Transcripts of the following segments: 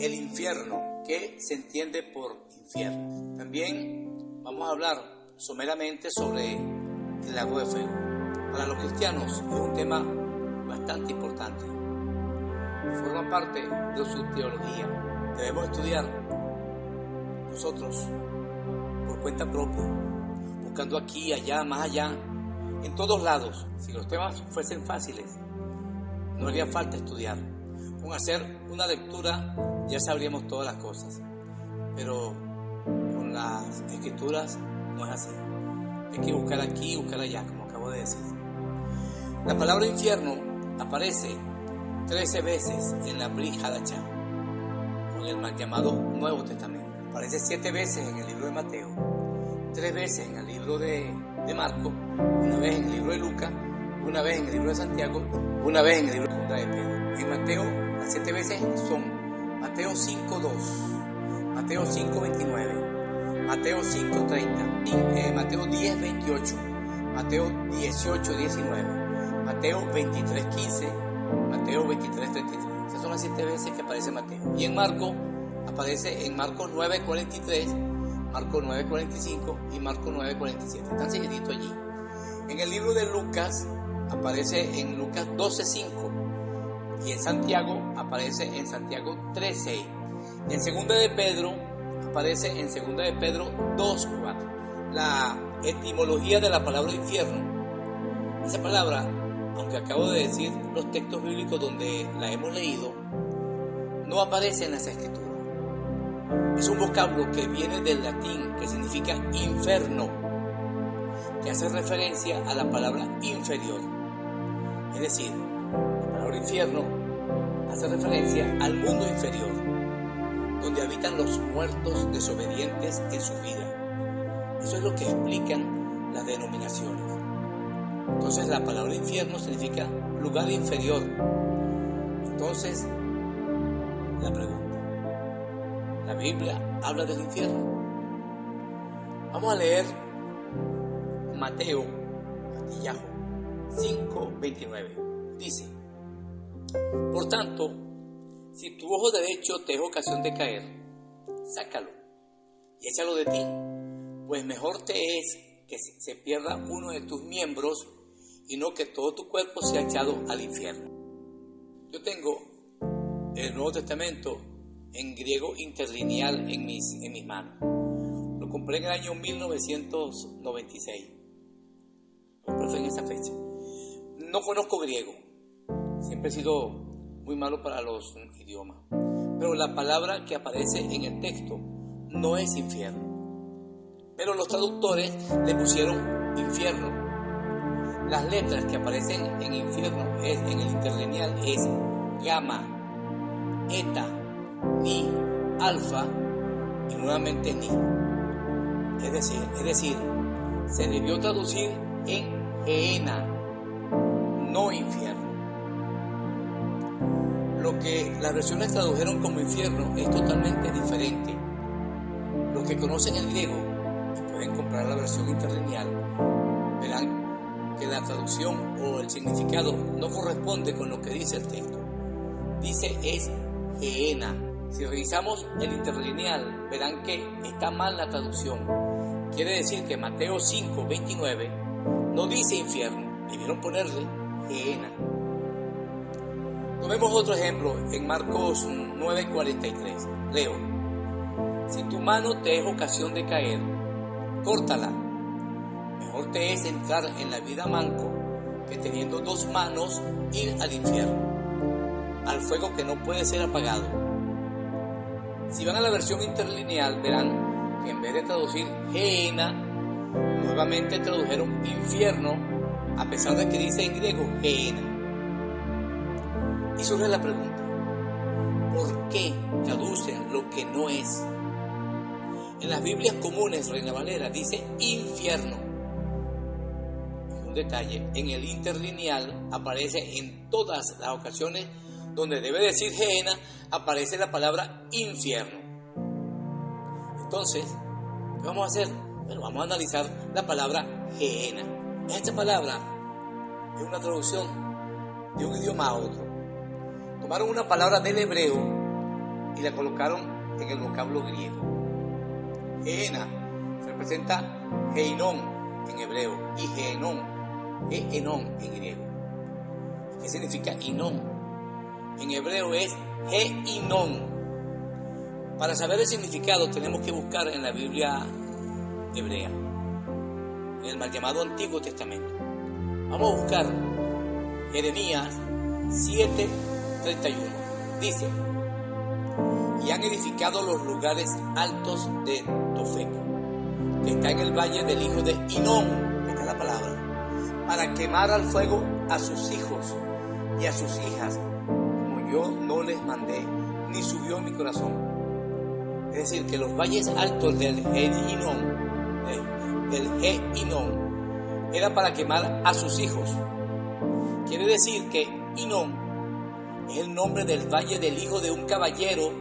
el infierno. ¿Qué se entiende por infierno? También vamos a hablar someramente sobre el lago de fuego. Para los cristianos es un tema bastante importante. Forma parte de su teología. Debemos estudiar nosotros por cuenta propia, buscando aquí, allá, más allá, en todos lados. Si los temas fuesen fáciles, no haría falta estudiar. Con hacer una lectura ya sabríamos todas las cosas. Pero con las escrituras no es así. Hay que buscar aquí y buscar allá, como acabo de decir. La palabra infierno aparece 13 veces en la Brit Hadashah, con el mal llamado Nuevo Testamento. Aparece 7 veces en el libro de Mateo, 3 veces en el libro de Marco, una vez en el libro de Lucas, una vez en el libro de Santiago, una vez en el libro de Pedro. En Mateo, las 7 veces son Mateo 5:2, Mateo 5:29, Mateo 5:30, Mateo 10:28, Mateo 18:19, Mateo 23:15, Mateo 23:33. Esas son las 7 veces que aparece Mateo. Y en Marco, aparece en Marcos 9:43, Marcos 9:45 y Marcos 9:47. Están seguiditos allí. En el libro de Lucas aparece en Lucas 12:5 y en Santiago aparece en Santiago 3:6. En segunda de Pedro aparece en segunda de Pedro 2:4. La etimología de la palabra infierno, esa palabra, aunque acabo de decir los textos bíblicos donde la hemos leído, no aparece en las escrituras. Es un vocablo que viene del latín, que significa inferno, que hace referencia a la palabra inferior. Es decir, la palabra infierno hace referencia al mundo inferior, donde habitan los muertos desobedientes en su vida. Eso es lo que explican las denominaciones. Entonces la palabra infierno significa lugar inferior. Entonces, la pregunta: ¿la Biblia habla del infierno? Vamos a leer Mateo 5:29. Dice: por tanto, si tu ojo derecho te es ocasión de caer, sácalo y échalo de ti, pues mejor te es que se pierda uno de tus miembros y no que todo tu cuerpo sea echado al infierno. Yo tengo el Nuevo Testamento en griego interlineal en mis manos. Lo compré en el año 1996. Lo compré en esa fecha. No conozco griego. Siempre he sido muy malo para los idiomas. Pero la palabra que aparece en el texto no es infierno. Pero los traductores le pusieron infierno. Las letras que aparecen en infierno en el interlineal es gamma, eta, ni, alfa y nuevamente ni. Es decir, se debió traducir en Gehenna, no infierno. Lo que las versiones tradujeron como infierno es totalmente diferente. Los que conocen el griego y pueden comprar la versión interlineal verán que la traducción o el significado no corresponde con lo que dice el texto. Dice es Gehenna. Si revisamos el interlineal, verán que está mal la traducción. Quiere decir que Mateo 5:29 no dice infierno, debieron ponerle Gehenna. Tomemos otro ejemplo en Marcos 9:43. Leo: si tu mano te es ocasión de caer, córtala. Mejor te es entrar en la vida manco que teniendo 2 manos ir al infierno, al fuego que no puede ser apagado. Si van a la versión interlineal, verán que en vez de traducir Gehenna, nuevamente tradujeron infierno, a pesar de que dice en griego Gehenna. Y surge la pregunta: ¿por qué traducen lo que no es? En las Biblias comunes, Reina Valera dice infierno. Un detalle: en el interlineal aparece en todas las ocasiones donde debe decir Gehenna, aparece la palabra infierno. Entonces, ¿qué vamos a hacer? Bueno, vamos a analizar la palabra Gehenna. Esta palabra es una traducción de un idioma a otro. Tomaron una palabra del hebreo y la colocaron en el vocablo griego. Gehenna representa Geinón en hebreo y Gehenón en griego. ¿Qué significa Inón? En hebreo es Geinón. Para saber el significado tenemos que buscar en la Biblia hebrea, en el mal llamado Antiguo Testamento. Vamos a buscar Jeremías 7:31. Dice: y han edificado los lugares altos de Tofec, que está en el valle del hijo de Hinón, esta es la palabra, para quemar al fuego a sus hijos y a sus hijas, como yo no les mandé, ni subió en mi corazón. Es decir, que los valles altos del Hinón, era para quemar a sus hijos. Quiere decir que Hinón es el nombre del valle del hijo de un caballero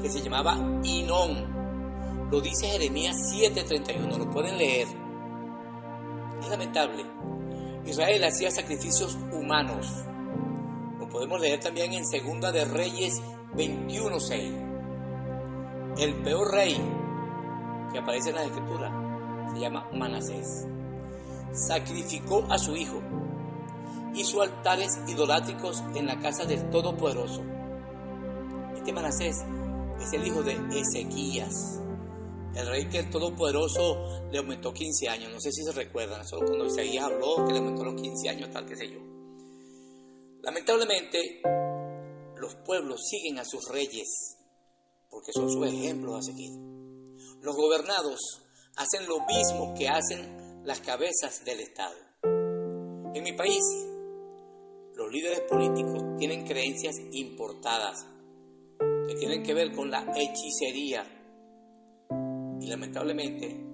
que se llamaba Hinón. Lo dice Jeremías 7:31, lo pueden leer. Es lamentable. Israel hacía sacrificios humanos. Lo podemos leer también en Segunda de Reyes 21:6. El peor rey que aparece en la Escritura se llama Manasés. Sacrificó a su hijo, hizo altares idolátricos en la casa del Todopoderoso. Este Manasés es el hijo de Ezequías, el rey que el Todopoderoso le aumentó 15 años. No sé si se recuerdan, solo cuando Isaías habló que le aumentó los 15 años, tal que sé yo. Lamentablemente, los pueblos siguen a sus reyes porque son sus ejemplos a seguir. Los gobernados hacen lo mismo que hacen las cabezas del Estado. En mi país, los líderes políticos tienen creencias importadas que tienen que ver con la hechicería. Y lamentablemente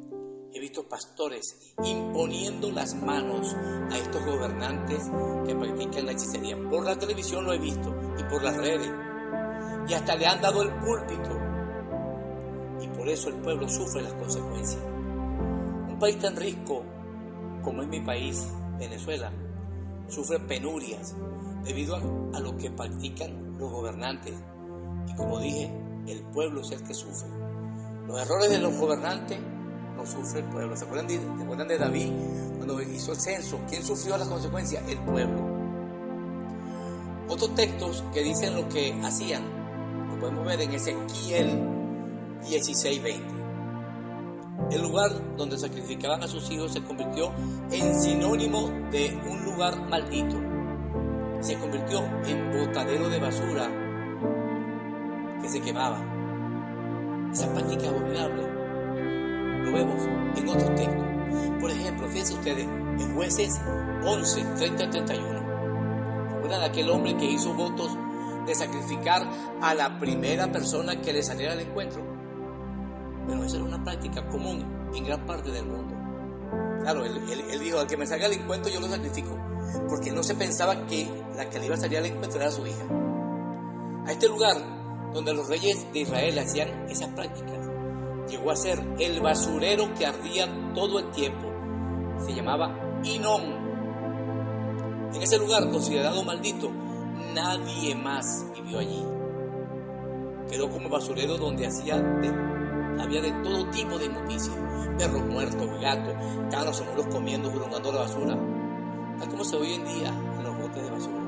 he visto pastores imponiendo las manos a estos gobernantes que practican la hechicería. Por la televisión lo he visto y por las redes. Y hasta le han dado el púlpito. Y por eso el pueblo sufre las consecuencias. Un país tan rico como es mi país, Venezuela, sufre penurias debido a lo que practican los gobernantes. Y como dije, el pueblo es el que sufre. Los errores de los gobernantes los sufre el pueblo. ¿Se acuerdan de David cuando hizo el censo? ¿Quién sufrió las consecuencias? El pueblo. Otros textos que dicen lo que hacían lo podemos ver en Ezequiel 16:20. El lugar donde sacrificaban a sus hijos se convirtió en sinónimo de un lugar maldito. Se convirtió en botadero de basura que se quemaba. Esa práctica abominable lo vemos en otros textos. Por ejemplo, fíjense ustedes, en Jueces 11:30-31. ¿Se acuerdan de aquel hombre que hizo votos de sacrificar a la primera persona que le saliera al encuentro? Bueno, esa era una práctica común en gran parte del mundo. Claro, él dijo: al que me salga al encuentro yo lo sacrifico, porque no se pensaba que la que le iba a salir al encuentro era su hija. A este lugar donde los reyes de Israel hacían esas prácticas, llegó a ser el basurero que ardía todo el tiempo. Se llamaba Hinón. En ese lugar considerado maldito, nadie más vivió allí. Quedó como basurero donde había de todo tipo de inmundicia: perros muertos, gatos, cabros seguros comiendo, jurungando la basura, tal como se ve hoy en día en los botes de basura.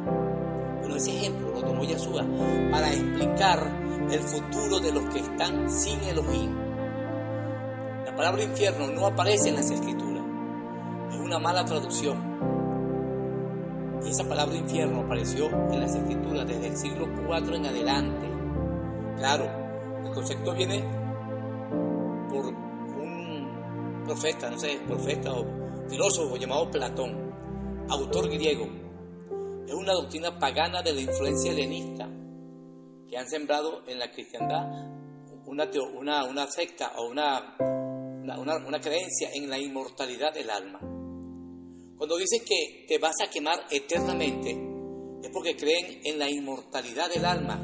Bueno, ese ejemplo lo tomó Yeshua para explicar el futuro de los que están sin Elohim. La palabra infierno no aparece en las Escrituras, es una mala traducción. Y esa palabra infierno apareció en las Escrituras desde el siglo IV en adelante. Claro, el concepto viene por un profeta o filósofo llamado Platón, autor griego. Es una doctrina pagana de la influencia helenista que han sembrado en la cristiandad una secta o una creencia en la inmortalidad del alma. Cuando dicen que te vas a quemar eternamente, es porque creen en la inmortalidad del alma.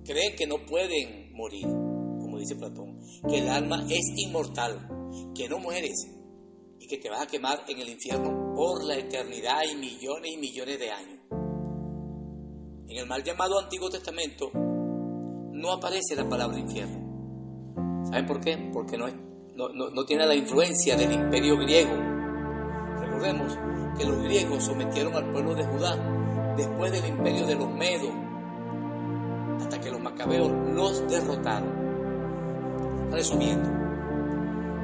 Creen que no pueden morir, como dice Platón, que el alma es inmortal, que no mueres y que te vas a quemar en el infierno por la eternidad y millones de años. En el mal llamado Antiguo Testamento no aparece la palabra infierno. ¿Saben por qué? Porque no tiene la influencia del imperio griego. Recordemos que los griegos sometieron al pueblo de Judá después del imperio de los medos, hasta que los macabeos los derrotaron. Resumiendo,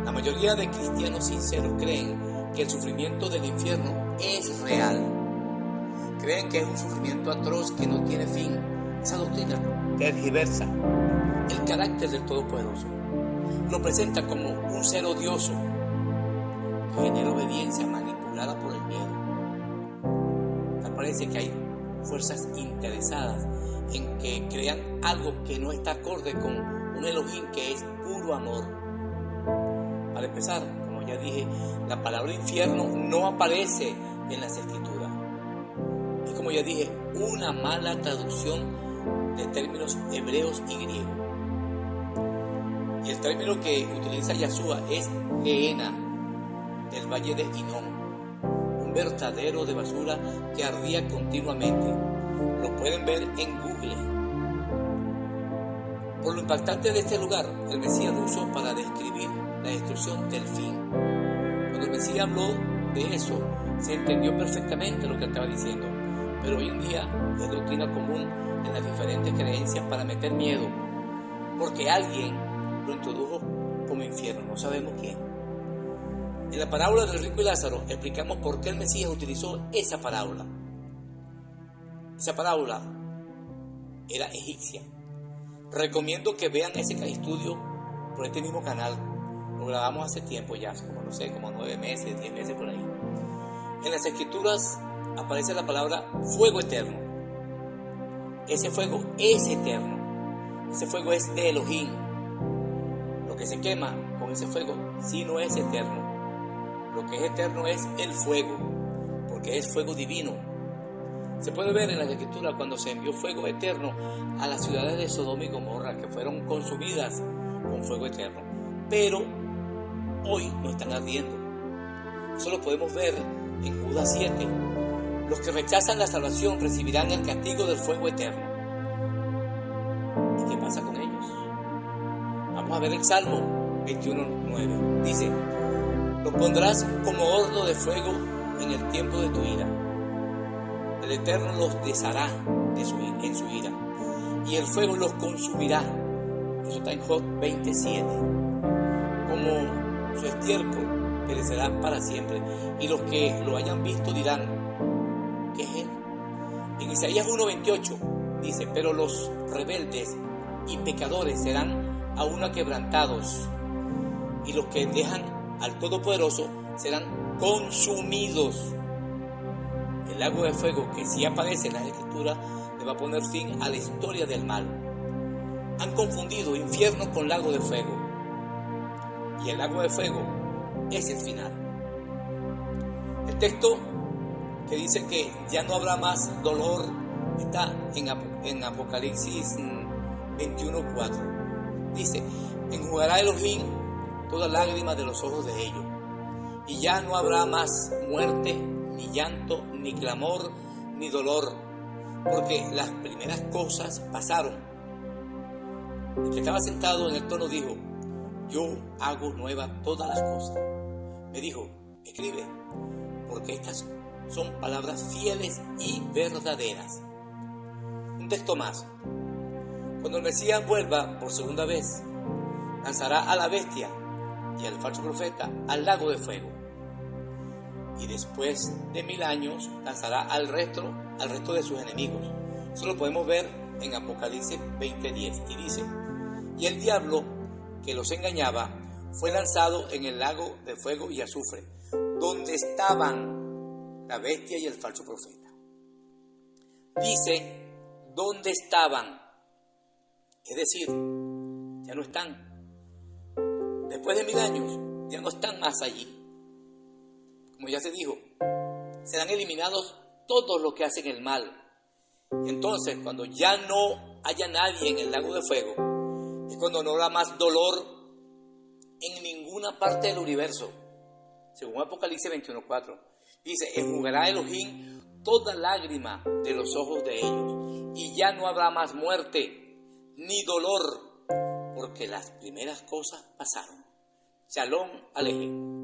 la mayoría de cristianos sinceros creen que el sufrimiento del infierno es real. Creen que es un sufrimiento atroz que no tiene fin. Esa doctrina tergiversa el carácter del Todopoderoso. Lo presenta como un ser odioso que genera obediencia manipulada por el miedo. Tal parece que hay fuerzas interesadas en que crean algo que no está acorde con un Elohim que es puro amor. Para empezar, como ya dije, la palabra infierno no aparece en las Escrituras. Es, como ya dije, una mala traducción de términos hebreos y griegos. Y el término que utiliza Yahshua es Gehenna, del valle de Hinnom, un vertedero de basura que ardía continuamente. Lo pueden ver en Google. Por lo impactante de este lugar, el Mesías lo usó para describir la destrucción del fin. Cuando el Mesías habló de eso, se entendió perfectamente lo que estaba diciendo. Pero hoy en día es doctrina común en las diferentes creencias para meter miedo, porque alguien lo introdujo como infierno, no sabemos quién. En la parábola del rico y Lázaro explicamos por qué el Mesías utilizó esa parábola. Esa parábola era egipcia. Recomiendo que vean ese estudio por este mismo canal. Lo grabamos hace tiempo ya, como 9 meses, 10 meses por ahí. En las Escrituras aparece la palabra fuego eterno. Ese fuego es eterno. Ese fuego es de Elohim. Lo que se quema con ese fuego sí no es eterno. Lo que es eterno es el fuego, porque es fuego divino. Se puede ver en las Escrituras cuando se envió fuego eterno a las ciudades de Sodoma y Gomorra, que fueron consumidas con fuego eterno. Pero hoy no están ardiendo. Eso lo podemos ver en Judas 7. Los que rechazan la salvación recibirán el castigo del fuego eterno. ¿Y qué pasa con ellos? Vamos a ver el Salmo 21:9. Dice: los pondrás como horno de fuego en el tiempo de tu ira. El Eterno los deshará en su ira, y el fuego los consumirá. Eso está en Job 27. Como su estiércol perecerá para siempre, y los que lo hayan visto dirán: ¿qué es él? En Isaías 1:28 dice: pero los rebeldes y pecadores serán aún quebrantados, y los que dejan al Todopoderoso serán consumidos. El lago de fuego que sí aparece en las Escrituras le va a poner fin a la historia del mal. Han confundido infierno con lago de fuego, y el lago de fuego es el final. El texto que dice que ya no habrá más dolor está en Apocalipsis 21:4. Dice: enjugará Elohim toda lágrima de los ojos de ellos, y ya no habrá más muerte, ni llanto, ni clamor, ni dolor, porque las primeras cosas pasaron. El que estaba sentado en el trono dijo: yo hago nueva todas las cosas. Me dijo: escribe, porque estas son palabras fieles y verdaderas. Un texto más. Cuando el Mesías vuelva por segunda vez, lanzará a la bestia y al falso profeta al lago de fuego, y después de 1000 años lanzará al resto de sus enemigos. Eso lo podemos ver en Apocalipsis 20:10, y dice: y el diablo que los engañaba fue lanzado en el lago de fuego y azufre, donde estaban la bestia y el falso profeta. Dice: ¿dónde estaban? Es decir, ya no están. Después de 1000 años, ya no están más allí. Como ya se dijo, serán eliminados todos los que hacen el mal. Y entonces, cuando ya no haya nadie en el lago de fuego, es cuando no habrá más dolor en ninguna parte del universo. Según Apocalipsis 21:4, dice: enjugará Elohim toda lágrima de los ojos de ellos, y ya no habrá más muerte, ni dolor, porque las primeras cosas pasaron. Shalom Alejem.